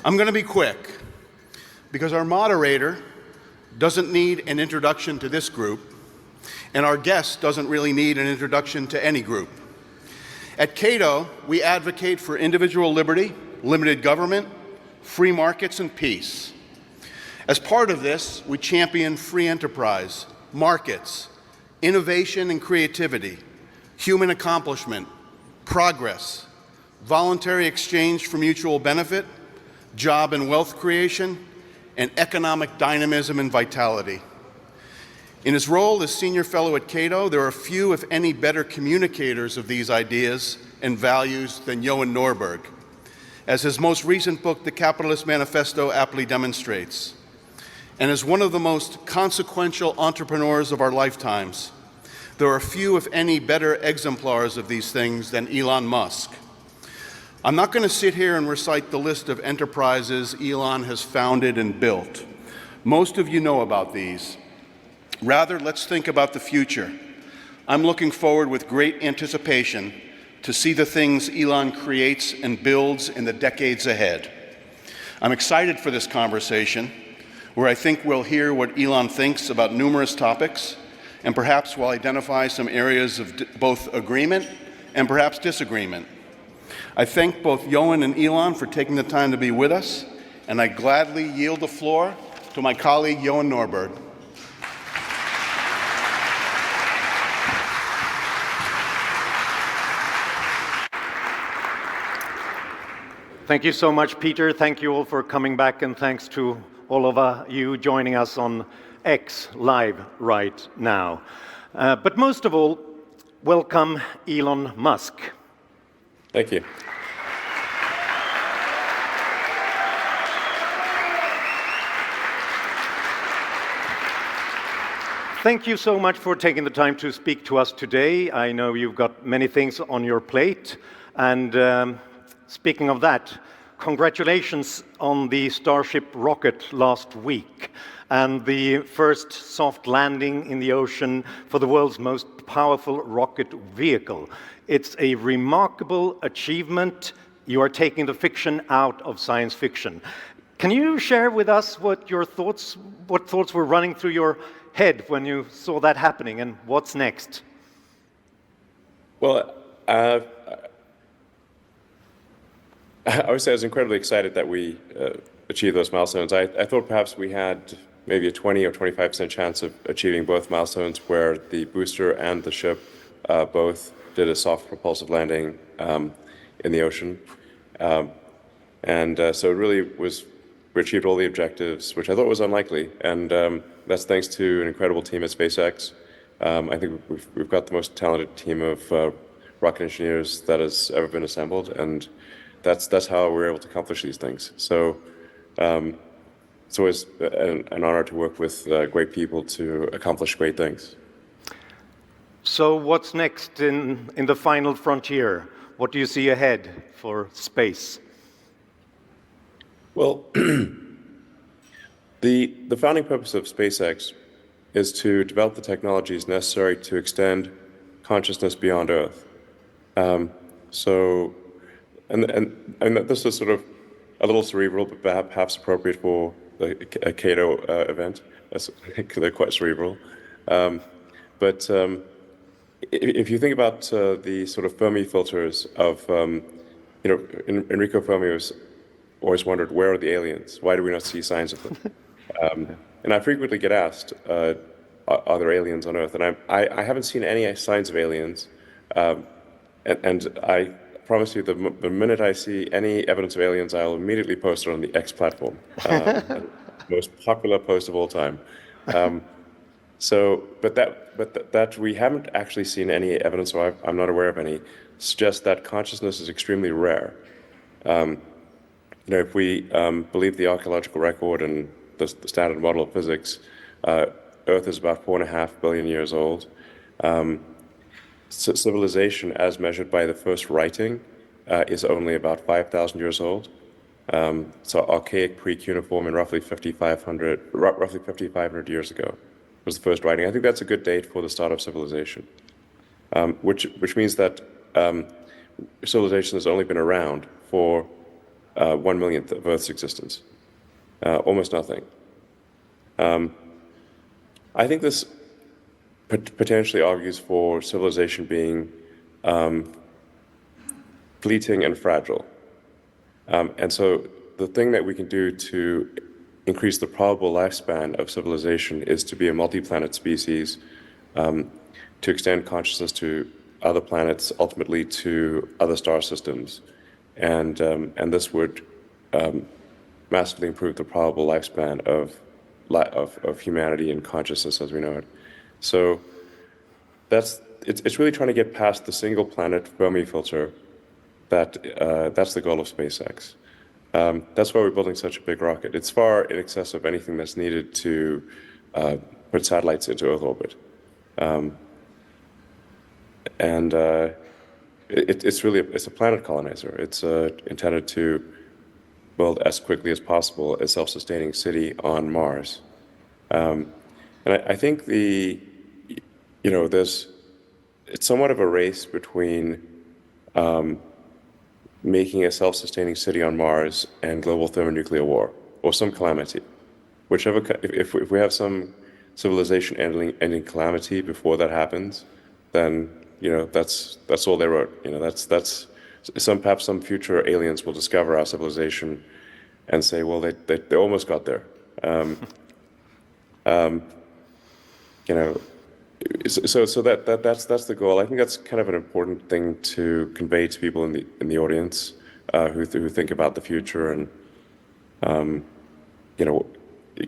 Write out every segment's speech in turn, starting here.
I'm going to be quick because our moderator doesn't need an introduction to this group, and our guest doesn't really need an introduction to any group. At CATO, we advocate for individual liberty, limited government, free markets, and peace. As part of this, we champion free enterprise, markets, innovation and creativity, human accomplishment, progress, voluntary exchange for mutual benefit, job and wealth creation, and economic dynamism and vitality. In his role as senior fellow at CATO, there are few, if any, better communicators of these ideas and values than Johan Norberg, as his most recent book, The Capitalist Manifesto, aptly demonstrates. And as one of the most consequential entrepreneurs of our lifetimes, there are few, if any, better exemplars of these things than Elon Musk. I'm not going to sit here and recite the list of enterprises Elon has founded and built. Most of you know about these. Rather, let's think about the future. I'm looking forward with great anticipation to see the things Elon creates and builds in the decades ahead. I'm excited for this conversation, where I think we'll hear what Elon thinks about numerous topics, and perhaps we'll identify some areas of both agreement and perhaps disagreement. I thank both Johan and Elon for taking the time to be with us, and I gladly yield the floor to my colleague, Johan Norberg. Thank you so much, Peter. Thank you all for coming back, and thanks to all of you joining us on X Live right now. But most of all, welcome Elon Musk. Thank you. Thank you so much for taking the time to speak to us today. I know you've got many things on your plate. And speaking of that, congratulations on the Starship rocket last week and the first soft landing in the ocean for the world's most powerful rocket vehicle. It's a remarkable achievement. You are taking the fiction out of science fiction. Can you share with us what thoughts were running through your head when you saw that happening, and what's next? Well, I would say I was incredibly excited that we achieved those milestones. I thought perhaps we had maybe a 20 or 25% chance of achieving both milestones, where the booster and the ship both did a soft propulsive landing in the ocean. So it really was, we achieved all the objectives, which I thought was unlikely. And that's thanks to an incredible team at SpaceX. I think we've got the most talented team of rocket engineers that has ever been assembled. And that's how we're able to accomplish these things. So it's always an honor to work with great people to accomplish great things. So what's next in the final frontier? What do you see ahead for space? Well, the founding purpose of SpaceX is to develop the technologies necessary to extend consciousness beyond Earth. And this is sort of a little cerebral, but perhaps appropriate for a CATO event. They're quite cerebral. But if you think about the sort of Fermi filters of, Enrico Fermi was always wondered, where are the aliens? Why do we not see signs of them? And I frequently get asked, are there aliens on Earth? And I haven't seen any signs of aliens. And I promise you, the minute I see any evidence of aliens, I'll immediately post it on the X platform. Most popular post of all time. But that we haven't actually seen any evidence, or I'm not aware of any, suggests that consciousness is extremely rare. If we believe the archaeological record and the standard model of physics, Earth is about 4.5 billion years old. Civilization, as measured by the first writing, is only about 5,000 years old. So archaic pre-cuneiform in roughly 5,500 years ago was the first writing. I think that's a good date for the start of civilization, which means that civilization has only been around for 1/1,000,000th of Earth's existence. Almost nothing. I think this potentially argues for civilization being fleeting and fragile. And so the thing that we can do to increase the probable lifespan of civilization is to be a multi-planet species, to extend consciousness to other planets, ultimately to other star systems. And this would massively improve the probable lifespan of humanity and consciousness as we know it. So it's really trying to get past the single planet Fermi filter. That's the goal of SpaceX. That's why we're building such a big rocket. It's far in excess of anything that's needed to put satellites into Earth orbit. It's a planet colonizer. It's intended to build as quickly as possible a self-sustaining city on Mars. And I think it's somewhat of a race between making a self-sustaining city on Mars and global thermonuclear war, or some calamity. If we have some civilization ending calamity before that happens, then that's all they wrote. That's perhaps some future aliens will discover our civilization and say, well, they almost got there. So that's the goal. I think that's kind of an important thing to convey to people in the audience who think about the future and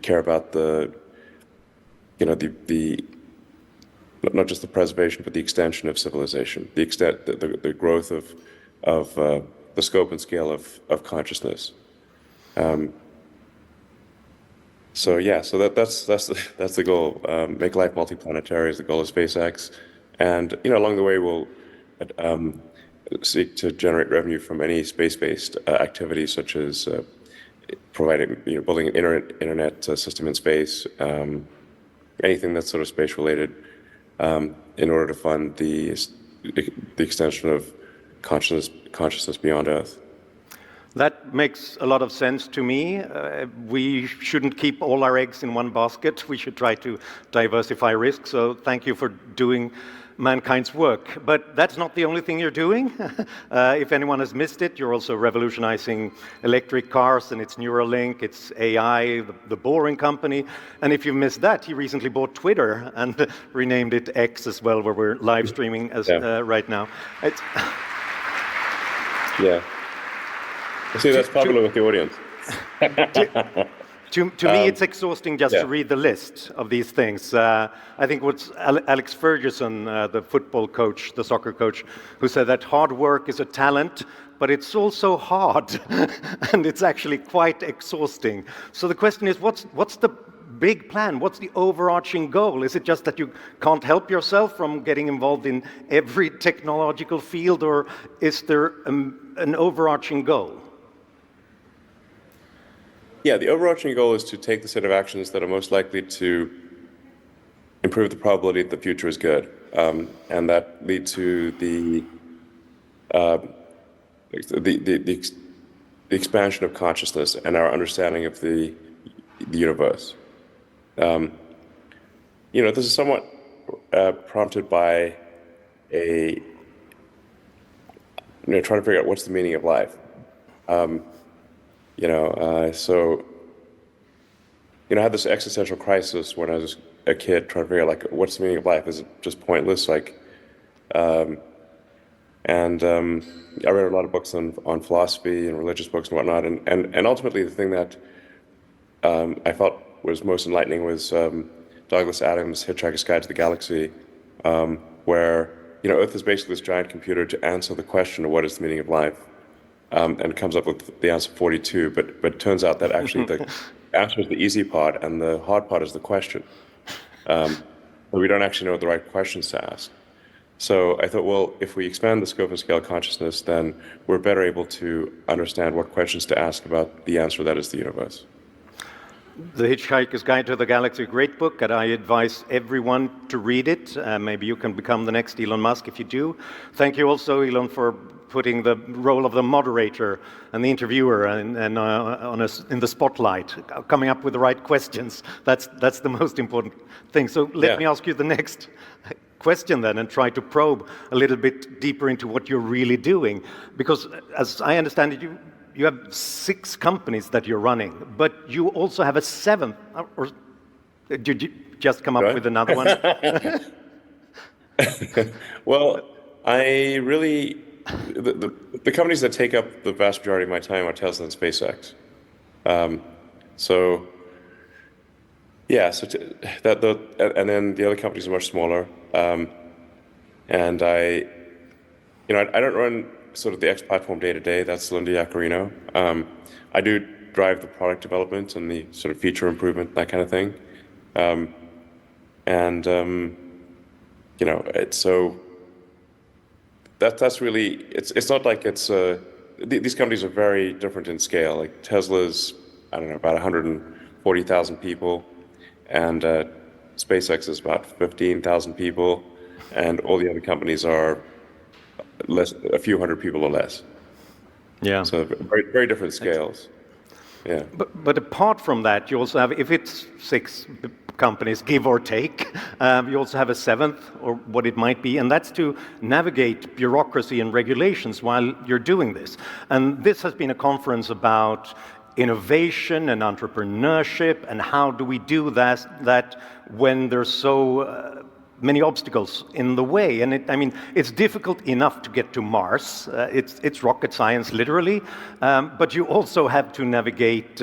care about the not just the preservation but the extension of civilization, the growth of the scope and scale of consciousness. So that's the goal. Make life multiplanetary is the goal of SpaceX, and along the way we'll seek to generate revenue from any space-based activities, such as building an internet system in space, anything that's sort of space-related, in order to fund the extension of consciousness beyond Earth. That makes a lot of sense to me. We shouldn't keep all our eggs in one basket. We should try to diversify risk. So thank you for doing mankind's work. But that's not the only thing you're doing. If anyone has missed it, you're also revolutionizing electric cars, and it's Neuralink, it's AI, the Boring Company. And if you missed that, he recently bought Twitter and renamed it X as well, where we're live streaming right now. Yeah. See, that's popular with the audience. To me, it's exhausting just to read the list of these things. I think what's Alex Ferguson, the football coach, the soccer coach, who said that hard work is a talent, but it's also hard, and it's actually quite exhausting. So the question is, what's the big plan? What's the overarching goal? Is it just that you can't help yourself from getting involved in every technological field, or is there an overarching goal? Yeah, the overarching goal is to take the set of actions that are most likely to improve the probability that the future is good, and that lead to the expansion of consciousness and our understanding of the universe. This is somewhat prompted by trying to figure out what's the meaning of life. I had this existential crisis when I was a kid, trying to figure out what's the meaning of life? Is it just pointless? I read a lot of books on philosophy and religious books and whatnot, and ultimately the thing that I felt was most enlightening was Douglas Adams' Hitchhiker's Guide to the Galaxy, where Earth is basically this giant computer to answer the question of what is the meaning of life. And it comes up with the answer 42, but it turns out that actually the answer is the easy part, and the hard part is the question. But we don't actually know what the right questions to ask. So I thought, well, if we expand the scope and scale of consciousness, then we're better able to understand what questions to ask about the answer that is the universe. The Hitchhiker's Guide to the Galaxy, great book, and I advise everyone to read it. Maybe you can become the next Elon Musk if you do. Thank you also, Elon, for putting the role of the moderator and the interviewer and in the spotlight, coming up with the right questions. That's the most important thing. So let me ask you the next question then, and try to probe a little bit deeper into what you're really doing. Because as I understand it, you have 6 companies that you're running, but you also have a 7th, or did you just come up with another one? Well, I really, the companies that take up the vast majority of my time are Tesla and SpaceX. So and then the other companies are much smaller. And I don't run sort of the X platform day to day. That's Linda Yaccarino. I do drive the product development and the sort of feature improvement, that kind of thing. It's so that's really, it's not like it's these companies are very different in scale. Like Tesla's, I don't know, about 140,000 people, and SpaceX is about 15,000 people, and all the other companies are a few hundred people or less. Yeah. So very, very different scales. Yeah. But apart from that, you also have, if it's 6 companies, give or take, you also have a 7th, or what it might be, and that's to navigate bureaucracy and regulations while you're doing this. And this has been a conference about innovation and entrepreneurship, and how do we do that when there's so many obstacles in the way. And it's difficult enough to get to Mars. It's rocket science, literally. But you also have to navigate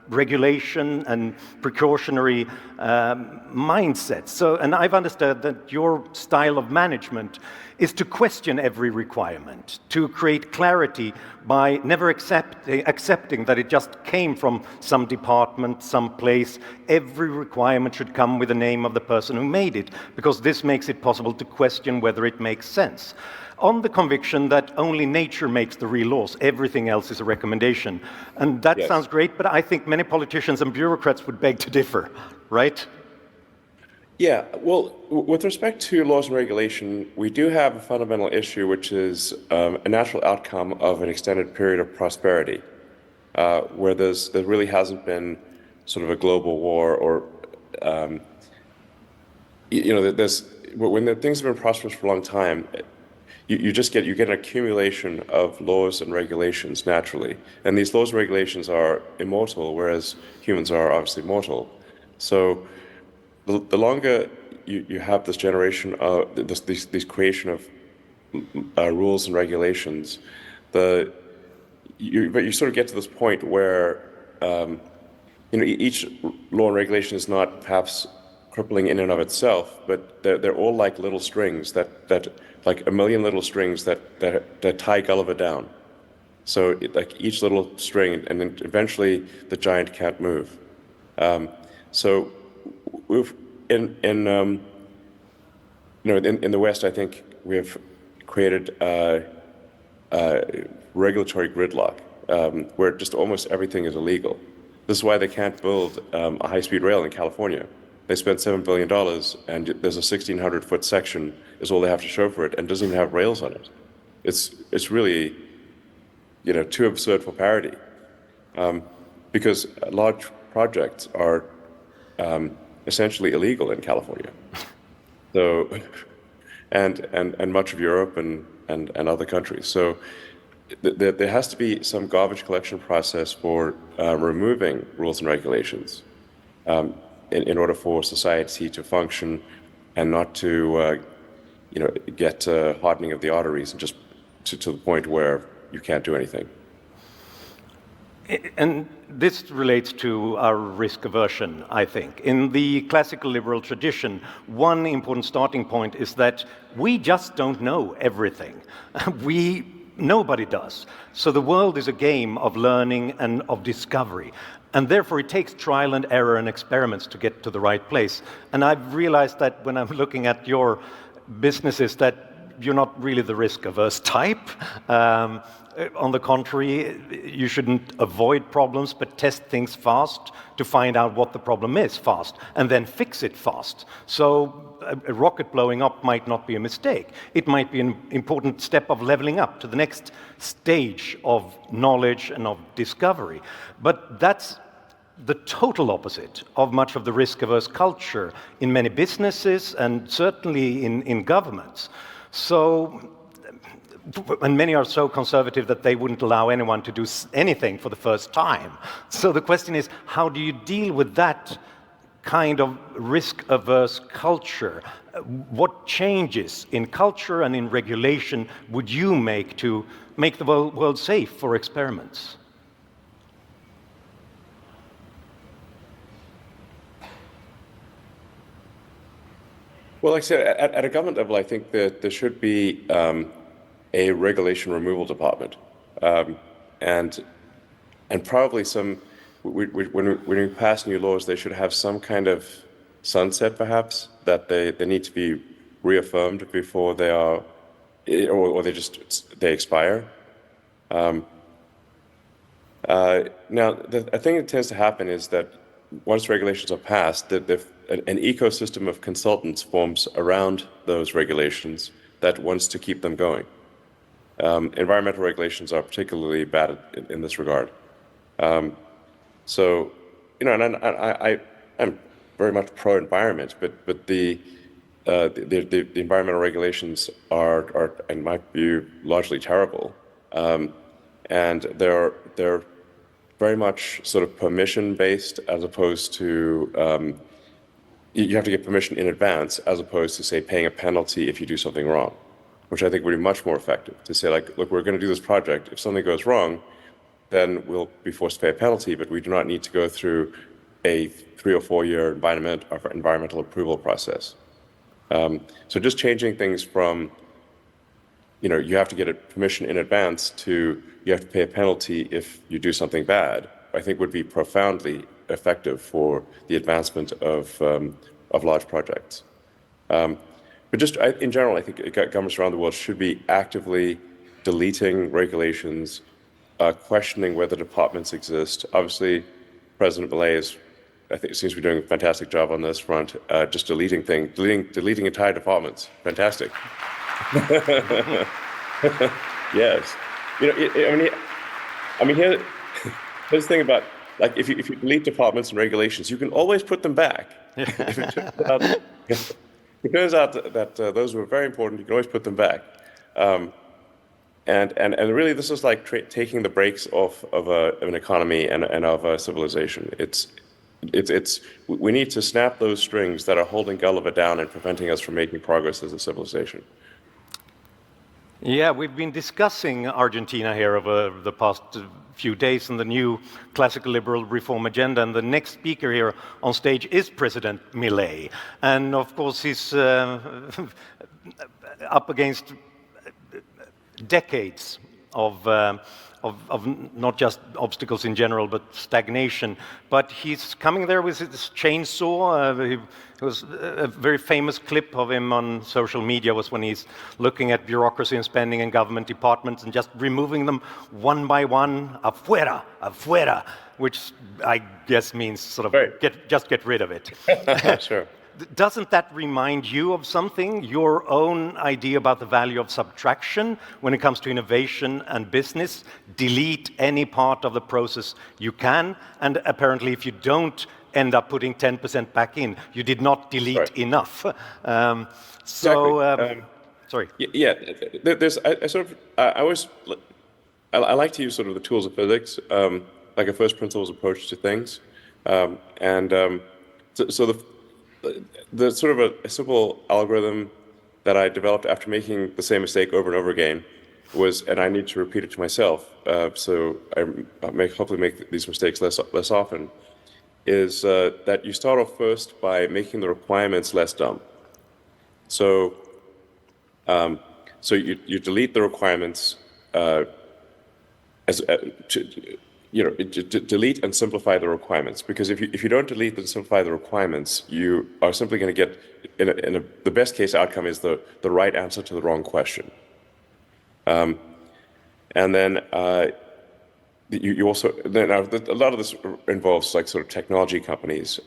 regulation and precautionary mindsets. So, and I've understood that your style of management is to question every requirement, to create clarity by never accepting that it just came from some department, some place. Every requirement should come with the name of the person who made it, because this makes it possible to question whether it makes sense. On the conviction that only nature makes the real laws, everything else is a recommendation. And that sounds great, but I think many politicians and bureaucrats would beg to differ, right? Yeah, well, with respect to laws and regulation, we do have a fundamental issue, which is a natural outcome of an extended period of prosperity, where there really hasn't been sort of a global war, or when things have been prosperous for a long time, you get an accumulation of laws and regulations naturally, and these laws and regulations are immortal, whereas humans are obviously mortal. So the longer you have this generation of this creation of rules and regulations, but you sort of get to this point where each law and regulation is not perhaps crippling in and of itself, but they're all like little strings that like a million little strings that tie Gulliver down. So like each little string, and then eventually the giant can't move. So in the West, I think we have created regulatory gridlock, where just almost everything is illegal. This is why they can't build a high-speed rail in California. They spent $7 billion, and there's a 1,600-foot section is all they have to show for it, and doesn't even have rails on it. It's really, too absurd for parody, because large projects are essentially illegal in California. So, and much of Europe and other countries. So there has to be some garbage collection process for removing rules and regulations in order for society to function and not to get hardening of the arteries and just to the point where you can't do anything. And this relates to our risk aversion, I think. In the classical liberal tradition, one important starting point is that we just don't know everything. Nobody does. So the world is a game of learning and of discovery. And therefore it takes trial and error and experiments to get to the right place. And I've realized that when I'm looking at your businesses, that you're not really the risk-averse type. On the contrary, you shouldn't avoid problems, but test things fast to find out what the problem is fast, and then fix it fast. So a rocket blowing up might not be a mistake. It might be an important step of leveling up to the next stage of knowledge and of discovery. But that's the total opposite of much of the risk-averse culture in many businesses and certainly in governments. So, and many are so conservative that they wouldn't allow anyone to do anything for the first time. So the question is, how do you deal with that kind of risk-averse culture? What changes in culture and in regulation would you make to make the world safe for experiments? Well, like I said, at a government level, I think that there should be a regulation removal department, and probably some. When we pass new laws, they should have some kind of sunset, perhaps, that they need to be reaffirmed before they are, or they expire. Now, the thing that tends to happen is that once regulations are passed, that an ecosystem of consultants forms around those regulations that wants to keep them going. Environmental regulations are particularly bad in this regard. So, you know, and I'm very much pro-environment, but the environmental regulations are, in my view, largely terrible, and they're very much sort of permission-based, as opposed to you have to get permission in advance, as opposed to, say, paying a penalty if you do something wrong, which I think would be much more effective. To say, like, look, we're going to do this project. If something goes wrong, then we'll be forced to pay a penalty, but we do not need to go through a 3 or 4 year environmental approval process. So just changing things from, you know, you have to get a permission in advance to you have to pay a penalty if you do something bad, I think would be profoundly effective for the advancement of large projects. But just in general, I think governments around the world should be actively deleting regulations, questioning whether departments exist. Obviously, President Milei seems to be doing a fantastic job on this front, just deleting entire departments. Fantastic. Yes. You know, here's the thing about, like, if you delete departments and regulations, you can always put them back. If it turns out that those were very important, you can always put them back. And really, this is like taking the brakes off of an economy and of a civilization. We need to snap those strings that are holding Gulliver down and preventing us from making progress as a civilization. Yeah, we've been discussing Argentina here over the past few days and the new classical liberal reform agenda, and the next speaker here on stage is President Milei. And of course, he's up against decades of not just obstacles in general, but stagnation. But he's coming there with his chainsaw. It was a very famous clip of him on social media was when he's looking at bureaucracy and spending in government departments and just removing them one by one, afuera, afuera, which I guess means sort of just get rid of it. Sure. Doesn't that remind you of something, your own idea about the value of subtraction when it comes to innovation and business? Delete any part of the process you can, and apparently if you don't end up putting 10% back in, you did not delete enough. Sorry. Yeah, I like to use sort of the tools of physics, like a first principles approach to things, so the sort of a simple algorithm that I developed after making the same mistake over and over again was, and I need to repeat it to myself, so I hopefully make these mistakes less often, is that you start off first by making the requirements less dumb. So you delete the requirements delete and simplify the requirements, because if you don't delete and simplify the requirements, you are simply going to get the best case outcome is the right answer to the wrong question. And then you also a lot of this involves like sort of technology companies.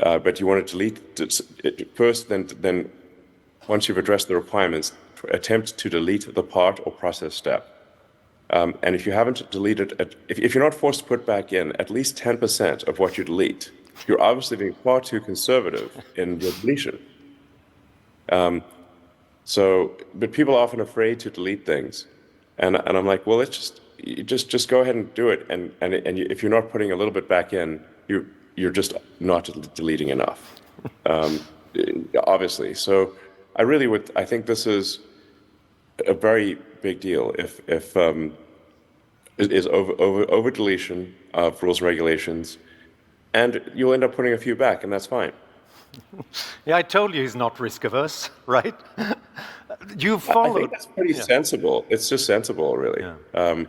but you want to delete it first, then once you've addressed the requirements, attempt to delete the part or process step. And if you haven't deleted, if you're not forced to put back in at least 10% of what you delete, you're obviously being far too conservative in your deletion. But people are often afraid to delete things, and I'm like, well, let's just go ahead and do it. And if you're not putting a little bit back in, you're just not deleting enough, obviously. So I think this is a very big deal. If is over deletion of rules and regulations, and you'll end up putting a few back, and that's fine. Yeah, I told you he's not risk averse, right? You I followed. think that's pretty sensible. It's just sensible, really. Yeah.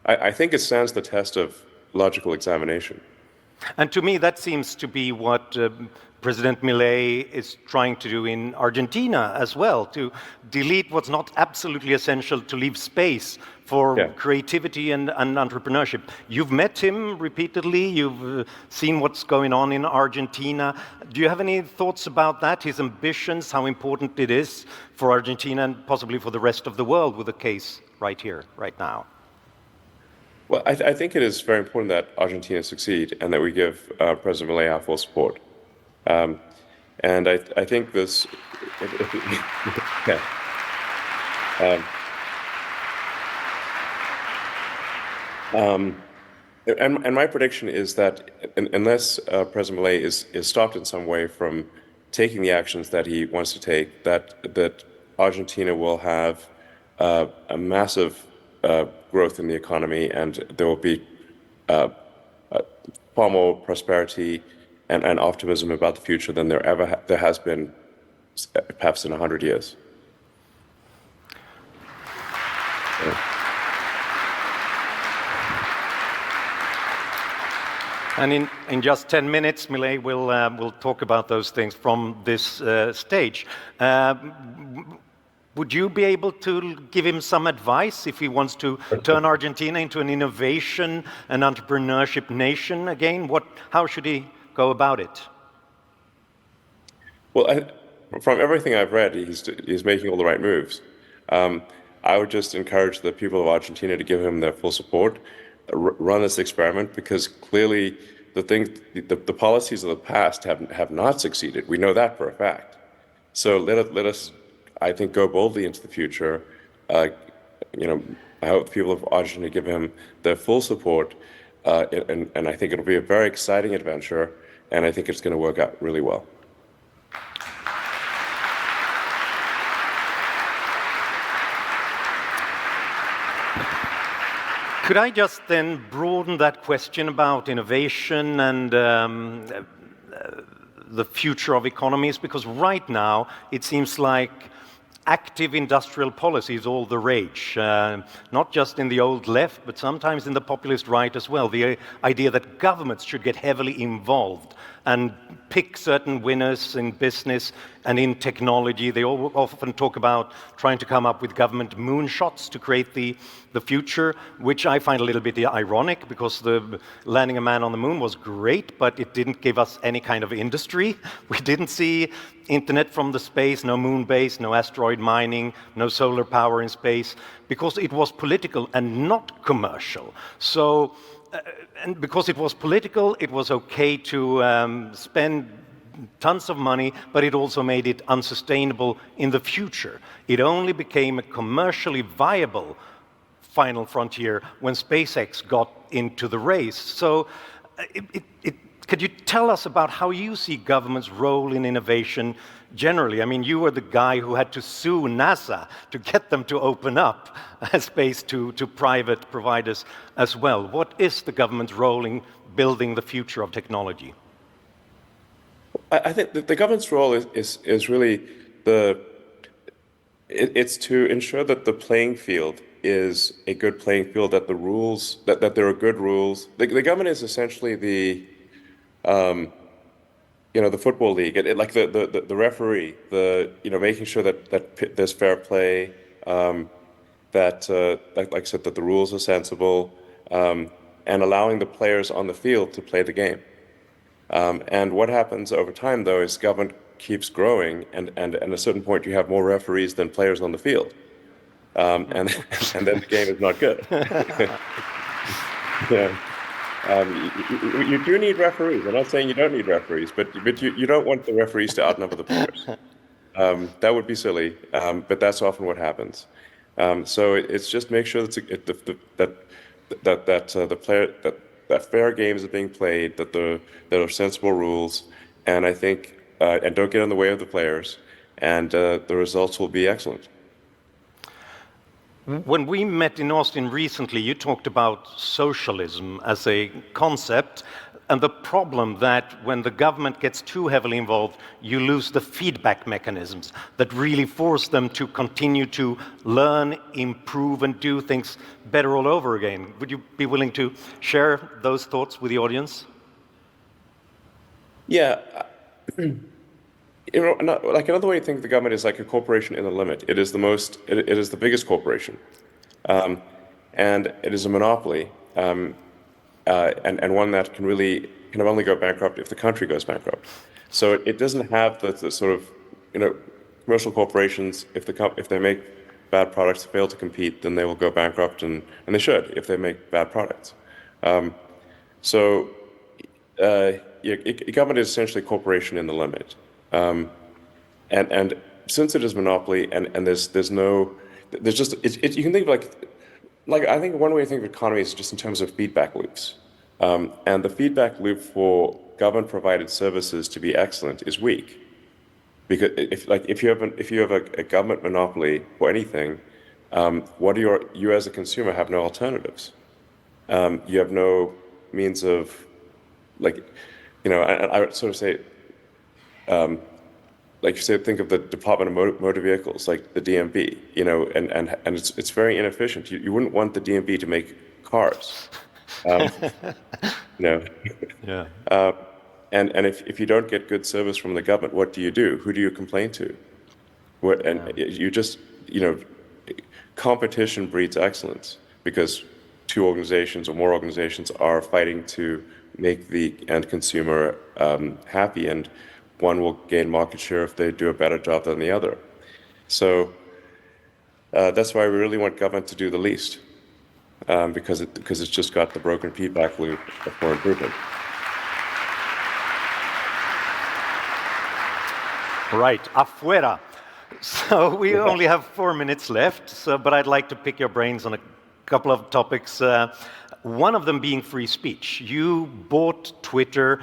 I think it stands the test of logical examination. And to me, that seems to be what President Milei is trying to do in Argentina as well, to delete what's not absolutely essential, to leave space for creativity and entrepreneurship. You've met him repeatedly, you've seen what's going on in Argentina. Do you have any thoughts about that, his ambitions, how important it is for Argentina and possibly for the rest of the world with the case right here, right now? Well, I think it is very important that Argentina succeed and that we give President Milei our full support. And I think this... And my prediction is that unless President Milei is stopped in some way from taking the actions that he wants to take, that Argentina will have a massive growth in the economy, and there will be far more prosperity and optimism about the future than there has been perhaps in 100 years. And in just 10 minutes, Milei will talk about those things from this stage. Would you be able to give him some advice if he wants to turn Argentina into an innovation and entrepreneurship nation again? How should he go about it? Well, from everything I've read, he's making all the right moves. I would just encourage the people of Argentina to give him their full support, run this experiment, because clearly the policies of the past have not succeeded. We know that for a fact. So let us, I think, go boldly into the future. I hope the people of Argentina give him their full support, and I think it'll be a very exciting adventure, and I think it's going to work out really well. Could I just then broaden that question about innovation and the future of economies? Because right now it seems like active industrial policy is all the rage, not just in the old left, but sometimes in the populist right as well. The idea that governments should get heavily involved and pick certain winners in business and in technology. They often talk about trying to come up with government moonshots to create the future, which I find a little bit ironic, because the landing a man on the moon was great, but it didn't give us any kind of industry. We didn't see internet from the space, no moon base, no asteroid mining, no solar power in space, because it was political and not commercial. So, and because it was political, it was okay to spend tons of money, but it also made it unsustainable in the future. It only became a commercially viable final frontier when SpaceX got into the race. So could you tell us about how you see government's role in innovation generally? I mean, you were the guy who had to sue NASA to get them to open up space to private providers as well. What is the government's role in building the future of technology? I think that the government's role is really it's to ensure that the playing field is a good playing field, that the rules, that there are good rules. The government is essentially the the football league, like the referee, making sure that there's fair play, that like I said, that the rules are sensible, and allowing the players on the field to play the game. And what happens over time, though, is government keeps growing, and at a certain point you have more referees than players on the field. And then the game is not good. Yeah. You do need referees. I'm not saying you don't need referees, but you don't want the referees to outnumber the players. That would be silly, but that's often what happens. So it's just make sure that fair games are being played, that there are sensible rules, and I think and don't get in the way of the players, and the results will be excellent. When we met in Austin recently, you talked about socialism as a concept and the problem that when the government gets too heavily involved, you lose the feedback mechanisms that really force them to continue to learn, improve, and do things better all over again. Would you be willing to share those thoughts with the audience? Yeah. Like another way to think of the government is like a corporation in the limit. It is the biggest corporation, and it is a monopoly, and one that can only go bankrupt if the country goes bankrupt. So it doesn't have the sort of commercial corporations. If they make bad products, fail to compete, then they will go bankrupt, and they should if they make bad products. Government is essentially a corporation in the limit. And since it is monopoly and there's just you can think of like I think one way to think of economy is just in terms of feedback loops, and the feedback loop for government provided services to be excellent is weak, because if you have a government monopoly for anything, you as a consumer have no alternatives. You have no means of I would sort of say. Like you said, think of the Department of Motor Vehicles, like the DMV, and it's very inefficient. You wouldn't want the DMV to make cars, Yeah. And if you don't get good service from the government, what do you do? Who do you complain to? Competition breeds excellence, because two organizations or more organizations are fighting to make the end consumer happy, and one will gain market share if they do a better job than the other. So that's why we really want government to do the least, because it's just got the broken feedback loop for improvement. Right, afuera. So we only have 4 minutes left, but I'd like to pick your brains on a couple of topics. One of them being free speech. You bought Twitter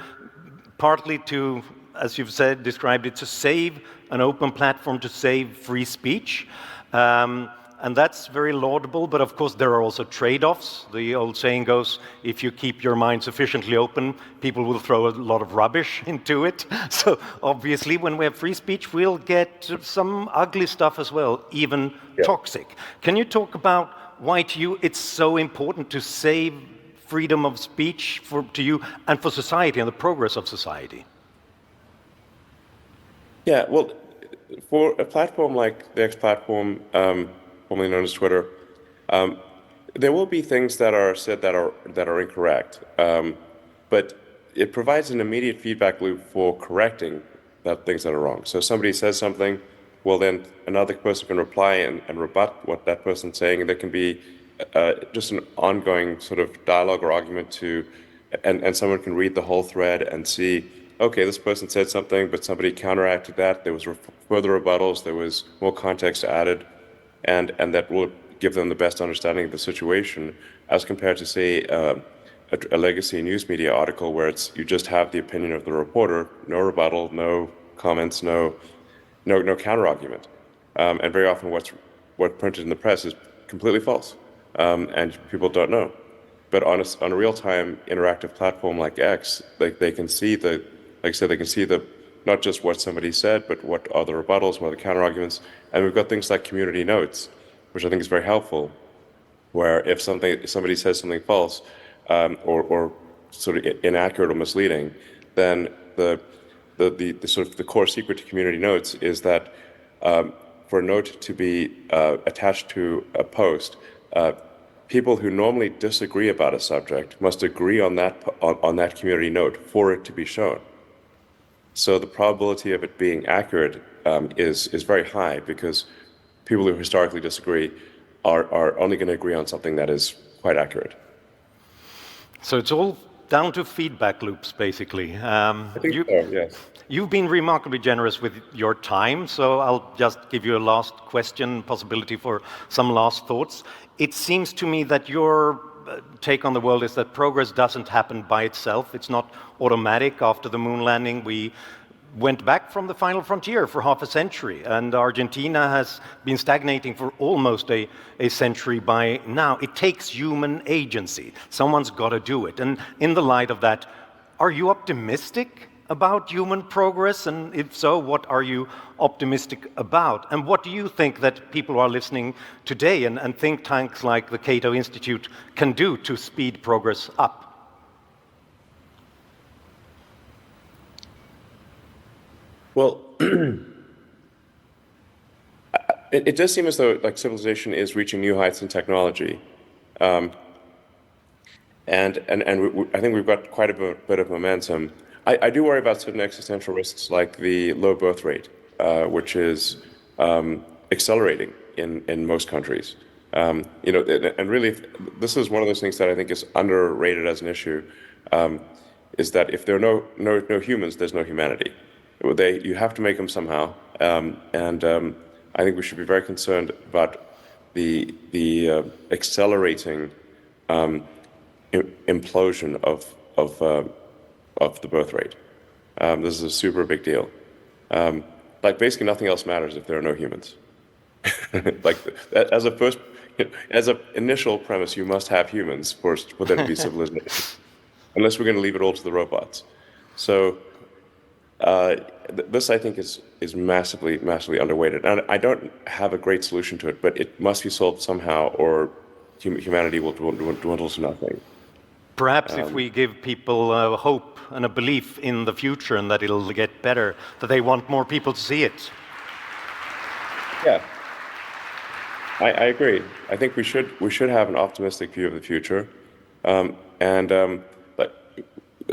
partly to, as you've said, described it, to save an open platform, to save free speech. And that's very laudable, but of course there are also trade-offs. The old saying goes, if you keep your mind sufficiently open, people will throw a lot of rubbish into it. So obviously when we have free speech, we'll get some ugly stuff as well, even toxic. Can you talk about why to you it's so important to save freedom of speech to you and for society and the progress of society? Yeah, well, for a platform like the X platform, formerly known as Twitter, there will be things that are said that are incorrect, but it provides an immediate feedback loop for correcting things that are wrong. So somebody says something, well then another person can reply and rebut what that person's saying, and there can be just an ongoing sort of dialogue or argument and someone can read the whole thread and see, okay, this person said something, but somebody counteracted that. There was further rebuttals. There was more context added, and that will give them the best understanding of the situation, as compared to, say, a legacy news media article where you just have the opinion of the reporter, no rebuttal, no comments, no counterargument, and very often what's printed in the press is completely false, and people don't know. But on a real-time interactive platform like X, they can see not just what somebody said, but what are the rebuttals, what are the counterarguments, and we've got things like community notes, which I think is very helpful, where if somebody says something false or sort of inaccurate or misleading, then the sort of the core secret to community notes is that for a note to be attached to a post, people who normally disagree about a subject must agree on that community note for it to be shown. So the probability of it being accurate is very high, because people who historically disagree are only going to agree on something that is quite accurate. So it's all down to feedback loops, basically. I think so, yes. You've been remarkably generous with your time, so I'll just give you a last question, possibility for some last thoughts. It seems to me that your take on the world is that progress doesn't happen by itself. It's not automatic. After the moon landing, we went back from the final frontier for half a century, and Argentina has been stagnating for almost a century by now. It takes human agency. Someone's got to do it. And in the light of that, are you optimistic about human progress? And if so, what are you optimistic about? And what do you think that people who are listening today and think tanks like the CATO Institute can do to speed progress up? Well, it does seem as though civilization is reaching new heights in technology, and I think we've got quite a bit of momentum. I do worry about certain existential risks, like the low birth rate, which is accelerating in most countries. And really, this is one of those things that I think is underrated as an issue, is that if there are no humans, there's no humanity. You have to make them somehow, and I think we should be very concerned about the accelerating implosion of the birth rate. This is a super big deal. Basically nothing else matters if there are no humans. As an initial premise, you must have humans for there to be civilization, unless we're going to leave it all to the robots. So. This, I think, is massively underweighted, and I don't have a great solution to it, but it must be solved somehow, or humanity will dwindle to nothing. Perhaps if we give people hope and a belief in the future and that it'll get better, that they want more people to see it. Yeah, I agree. I think we should have an optimistic view of the future, but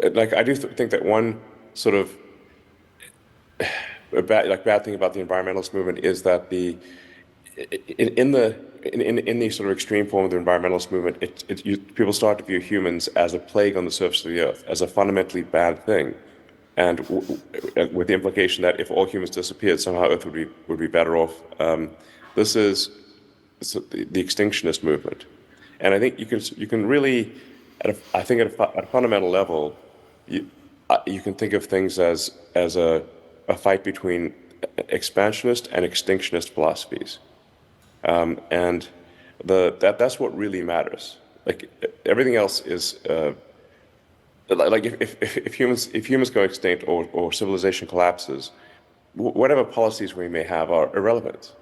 I do think that one sort of bad thing about the environmentalist movement is that in the sort of extreme form of the environmentalist movement, people start to view humans as a plague on the surface of the earth, as a fundamentally bad thing, and with the implication that if all humans disappeared, somehow Earth would be better off. This is the extinctionist movement, and I think you can really, at a fundamental level, you can think of things as a fight between expansionist and extinctionist philosophies, and that's what really matters. Everything else is if humans go extinct or civilization collapses, whatever policies we may have are irrelevant.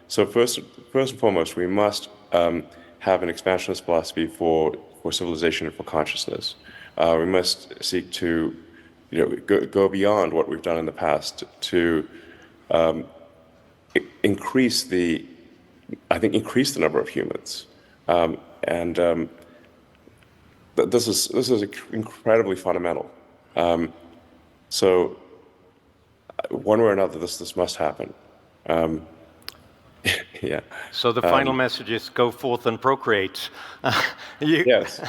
So first and foremost, we must have an expansionist philosophy for civilization and for consciousness. We must seek to go beyond what we've done in the past to increase the number of humans, and this is incredibly fundamental. So one way or another, this must happen. Yeah. So the final message is: go forth and procreate. Yes.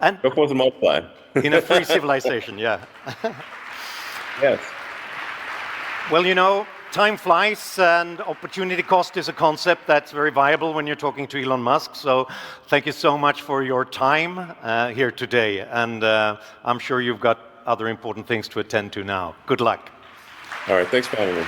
And go forth and multiply. In a free civilization, yeah. Yes. Well, time flies, and opportunity cost is a concept that's very viable when you're talking to Elon Musk. So thank you so much for your time here today. And I'm sure you've got other important things to attend to now. Good luck. All right. Thanks for having me.